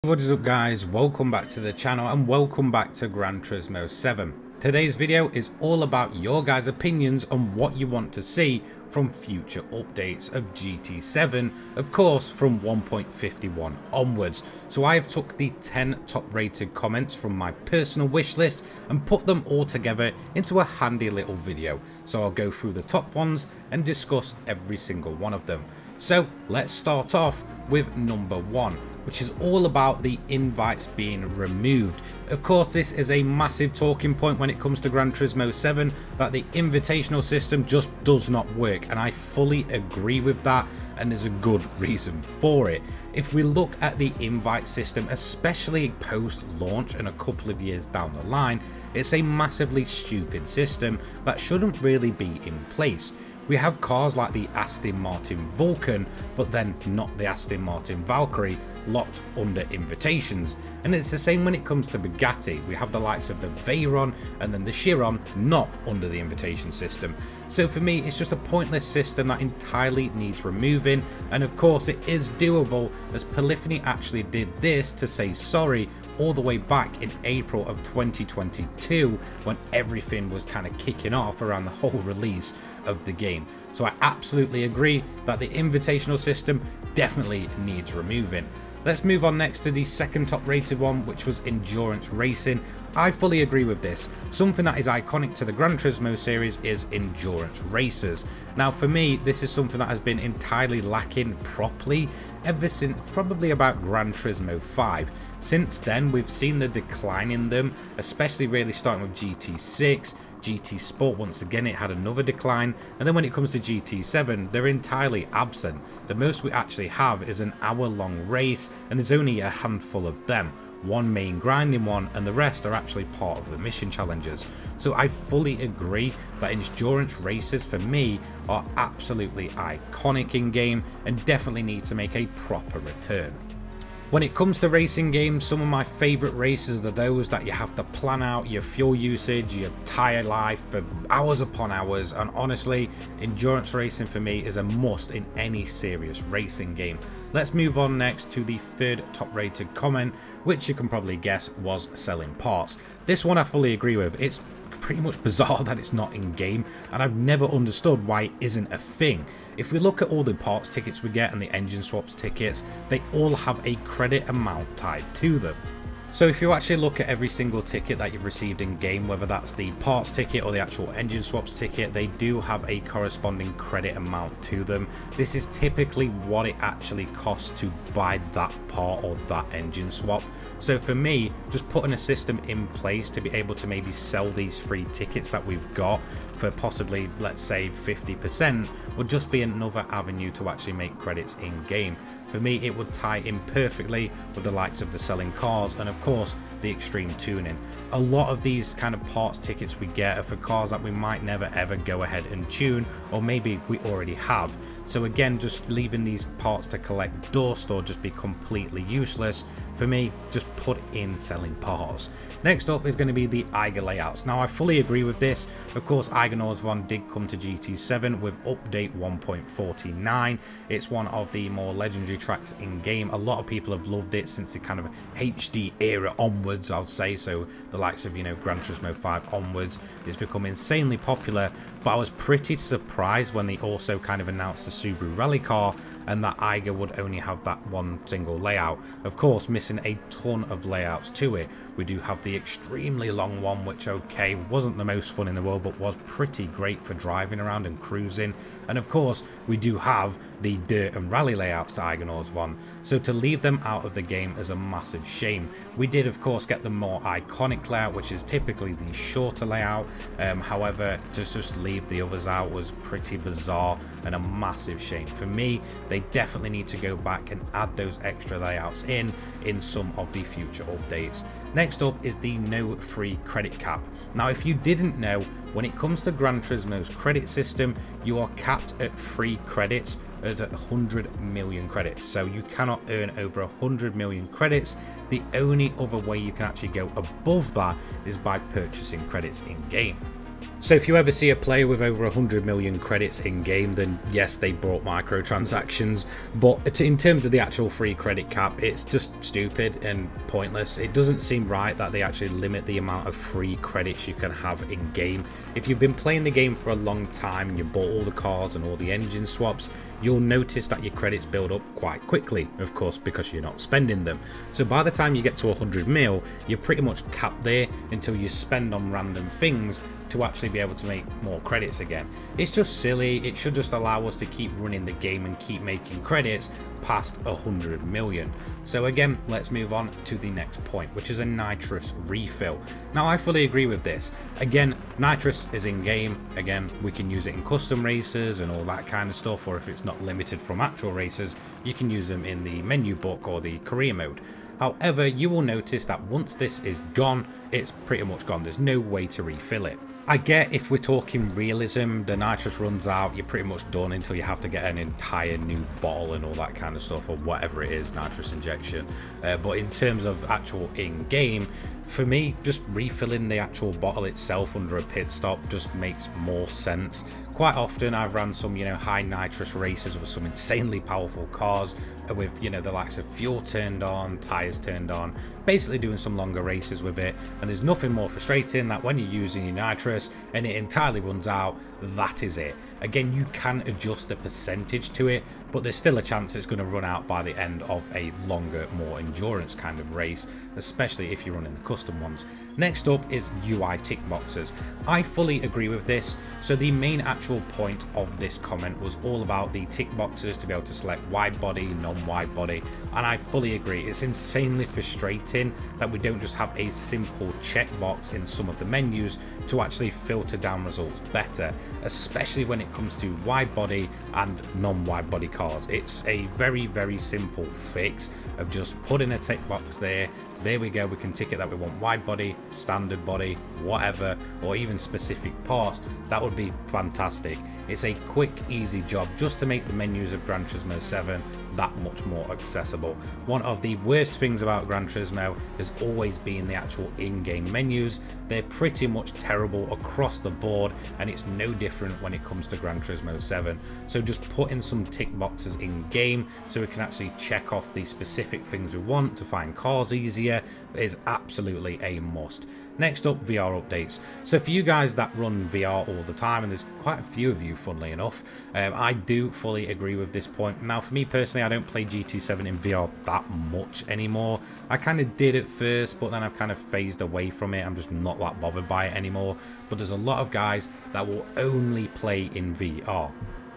What is up, guys? Welcome back to the channel and welcome back to Gran Turismo 7. Today's video is all about your guys' opinions on what you want to see from future updates of GT7, of course from 1.51 onwards. So I have took the 10 top rated comments from my personal wish list and put them all together into a handy little video. So I'll go through the top ones and discuss every single one of them. So let's start off with number 1, which is all about the invites being removed. Of course, this is a massive talking point when it comes to Gran Turismo 7, that the invitational system just does not work, and I fully agree with that, and there's a good reason for it. If we look at the invite system, especially post launch and a couple of years down the line, it's a massively stupid system that shouldn't really be in place. We have cars like the Aston Martin Vulcan, but then not the Aston Martin Valkyrie, locked under invitations. And it's the same when it comes to Bugatti. We have the likes of the Veyron and then the Chiron not under the invitation system. So for me, it's just a pointless system that entirely needs removing. And of course it is doable, as Polyphony actually did this to say sorry all the way back in April of 2022, when everything was kind of kicking off around the whole release of the game. So I absolutely agree that the invitational system definitely needs removing. Let's move on next to the second top rated one, which was endurance racing. I fully agree with this. Something that is iconic to the Gran Turismo series is endurance races. Now for me, this is something that has been entirely lacking properly ever since probably about Gran Turismo 5. Since then, we've seen the decline in them, especially really starting with GT6, GT Sport. Once again, it had another decline, and then when it comes to GT7, they're entirely absent. The most we actually have is an hour-long race, and there's only a handful of them. One main grinding one, and the rest are actually part of the mission challenges. So I fully agree that endurance races for me are absolutely iconic in game and definitely need to make a proper return. When it comes to racing games, some of my favourite races are those that you have to plan out your fuel usage, your tyre life for hours upon hours, and honestly, endurance racing for me is a must in any serious racing game. Let's move on next to the third top rated comment, which you can probably guess was selling parts. This one I fully agree with. It's pretty much bizarre that it's not in game, and I've never understood why it isn't a thing. If we look at all the parts tickets we get and the engine swaps tickets, they all have a credit amount tied to them. So if you actually look at every single ticket that you've received in game, whether that's the parts ticket or the actual engine swaps ticket, they do have a corresponding credit amount to them. This is typically what it actually costs to buy that part or that engine swap. So for me, just putting a system in place to be able to maybe sell these free tickets that we've got for possibly, let's say, 50% would just be another avenue to actually make credits in game. For me, it would tie in perfectly with the likes of the selling cars and of course the extreme tuning. A lot of these kind of parts tickets we get are for cars that we might never ever go ahead and tune, or maybe we already have. So again, just leaving these parts to collect dust or just be completely useless, for me, just put in selling parts. Next up is going to be the Eiger layouts. Now I fully agree with this. Of course, Eiger Nordhavn did come to GT7 with update 1.49. It's one of the more legendary tracks in game. A lot of people have loved it since the kind of HD era onwards, I would say. So the likes of, you know, Gran Turismo 5 onwards, it's become insanely popular. But I was pretty surprised when they also kind of announced the Subaru rally car and that Eiger would only have that one single layout. Of course, missing a ton of layouts to it. We do have the extremely long one, which, okay, wasn't the most fun in the world, but was pretty great for driving around and cruising. And of course, we do have the dirt and rally layouts to Eiger Nordhavn. So to leave them out of the game is a massive shame. We did, of course, get the more iconic layout, which is typically the shorter layout. However, to just leave the others out was pretty bizarre and a massive shame. For me, they definitely need to go back and add those extra layouts in some of the future updates. Next up is the no free credit cap. Now, if you didn't know, when it comes to Gran Turismo's credit system, you are capped at free credits at 100 million credits. So you cannot earn over 100 million credits. The only other way you can actually go above that is by purchasing credits in game. So if you ever see a player with over 100 million credits in game, then yes, they brought microtransactions, but in terms of the actual free credit cap, it's just stupid and pointless. It doesn't seem right that they actually limit the amount of free credits you can have in game. If you've been playing the game for a long time and you bought all the cars and all the engine swaps, you'll notice that your credits build up quite quickly, of course, because you're not spending them. So by the time you get to 100 mil, you're pretty much capped there until you spend on random things to actually be able to make more credits again. It's just silly. It should just allow us to keep running the game and keep making credits past 100 million. So again, let's move on to the next point, which is a nitrous refill. Now I fully agree with this. Again, nitrous is in game. Again, we can use it in custom races and all that kind of stuff, or if it's not limited from actual races, you can use them in the menu book or the career mode. However, you will notice that once this is gone, it's pretty much gone. There's no way to refill it. I get if we're talking realism, the nitrous runs out, you're pretty much done until you have to get an entire new bottle and all that kind of stuff, or whatever it is, nitrous injection. But in terms of actual in-game, for me, just refilling the actual bottle itself under a pit stop just makes more sense. Quite often I've ran some, high nitrous races with some insanely powerful cars with, the likes of fuel turned on, tires turned on, basically doing some longer races with it. And there's nothing more frustrating that when you're using your nitrous and it entirely runs out, that is it. Again, you can adjust the percentage to it, but there's still a chance it's going to run out by the end of a longer, more endurance kind of race, especially if you're running the custom ones. Next up is UI tick boxes. I fully agree with this. So the main actual point of this comment was all about the tick boxes to be able to select wide body, non-wide body, and I fully agree. It's insanely frustrating that we don't just have a simple checkbox in some of the menus to actually filter down results better, especially when it comes to wide body and non-wide body cars. It's a very, very simple fix of just putting a tick box there. There we go, we can tick it that we want wide body, standard body, whatever, or even specific parts. That would be fantastic. It's a quick, easy job just to make the menus of Gran Turismo 7 that much more accessible. One of the worst things about Gran Turismo has always been the actual in-game menus. They're pretty much terrible across the board, and it's no different when it comes to Gran Turismo 7. So just put in some tick boxes in game so we can actually check off the specific things we want to find cars easier is absolutely a must. Next up, VR updates. So for you guys that run VR all the time, and there's quite a few of you funnily enough, I do fully agree with this point. Now for me personally, I don't play GT7 in VR that much anymore. I kind of did at first, but then I've kind of phased away from it. I'm just not that bothered by it anymore. But there's a lot of guys that will only play in VR.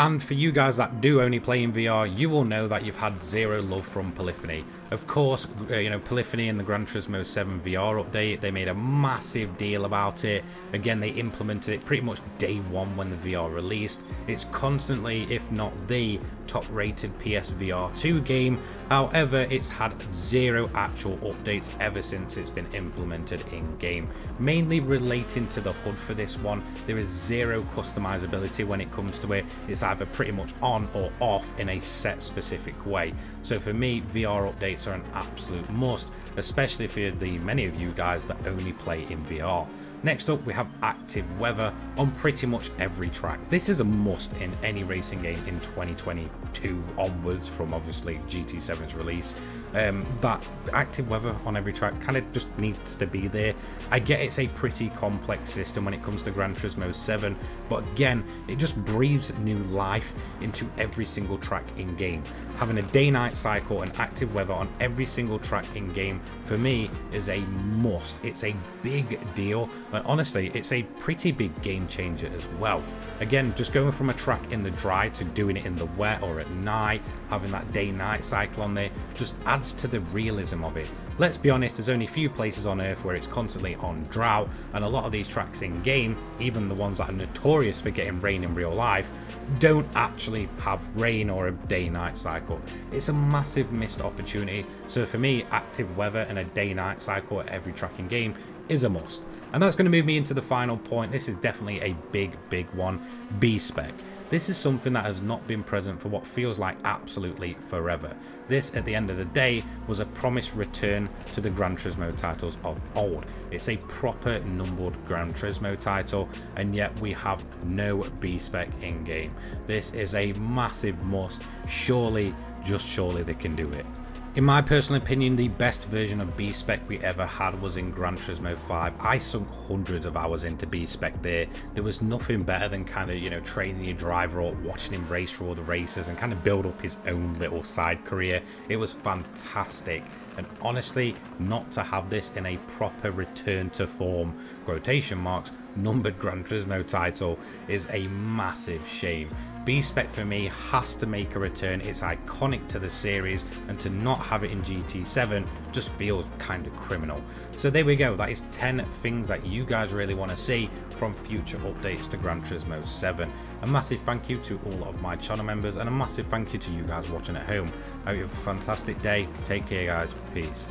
And for you guys that do only play in VR, you will know that you've had zero love from Polyphony. Of course, Polyphony in the Gran Turismo 7 VR update, they made a massive deal about it. Again, they implemented it pretty much day one when the VR released. It's constantly, if not the top rated PSVR 2 game. However, it's had zero actual updates ever since it's been implemented in game. Mainly relating to the HUD for this one, there is zero customizability when it comes to it. It's either pretty much on or off in a set specific way. So for me, VR updates are an absolute must, especially for the many of you guys that only play in VR. Next up, we have active weather on pretty much every track. This is a must in any racing game in 2022 onwards from obviously GT7's release. That active weather on every track kind of just needs to be there. I get it's a pretty complex system when it comes to Gran Turismo 7, but again, it just breathes new life into every single track in game. Having a day-night cycle and active weather on every single track in game for me is a must. It's a big deal. And honestly, it's a pretty big game changer as well. Again, just going from a track in the dry to doing it in the wet or at night, having that day-night cycle on there just adds to the realism of it. Let's be honest, there's only a few places on Earth where it's constantly on drought, and a lot of these tracks in game, even the ones that are notorious for getting rain in real life, don't actually have rain or a day-night cycle. It's a massive missed opportunity. So for me, active weather and a day-night cycle at every track in game is a must. And that's going to move me into the final point. This is definitely a big one, B-Spec. This is something that has not been present for what feels like absolutely forever. This, at the end of the day, was a promised return to the Gran Turismo titles of old. It's a proper numbered Gran Turismo title, and yet we have no B-Spec in-game. This is a massive must. Surely, just surely they can do it. In my personal opinion, the best version of B-Spec we ever had was in Gran Turismo 5. I sunk hundreds of hours into B-Spec there. There was nothing better than kind of, you know, training your driver up, watching him race through all the races and kind of build up his own little side career. It was fantastic. And honestly, not to have this in a proper return to form, quotation marks, numbered Gran Turismo title is a massive shame. B-Spec for me has to make a return. It's iconic to the series, and to not have it in GT7 just feels kind of criminal. So there we go, that is 10 things that you guys really want to see from future updates to Gran Turismo 7. A massive thank you to all of my channel members, and a massive thank you to you guys watching at home. I hope you have a fantastic day. Take care guys, peace.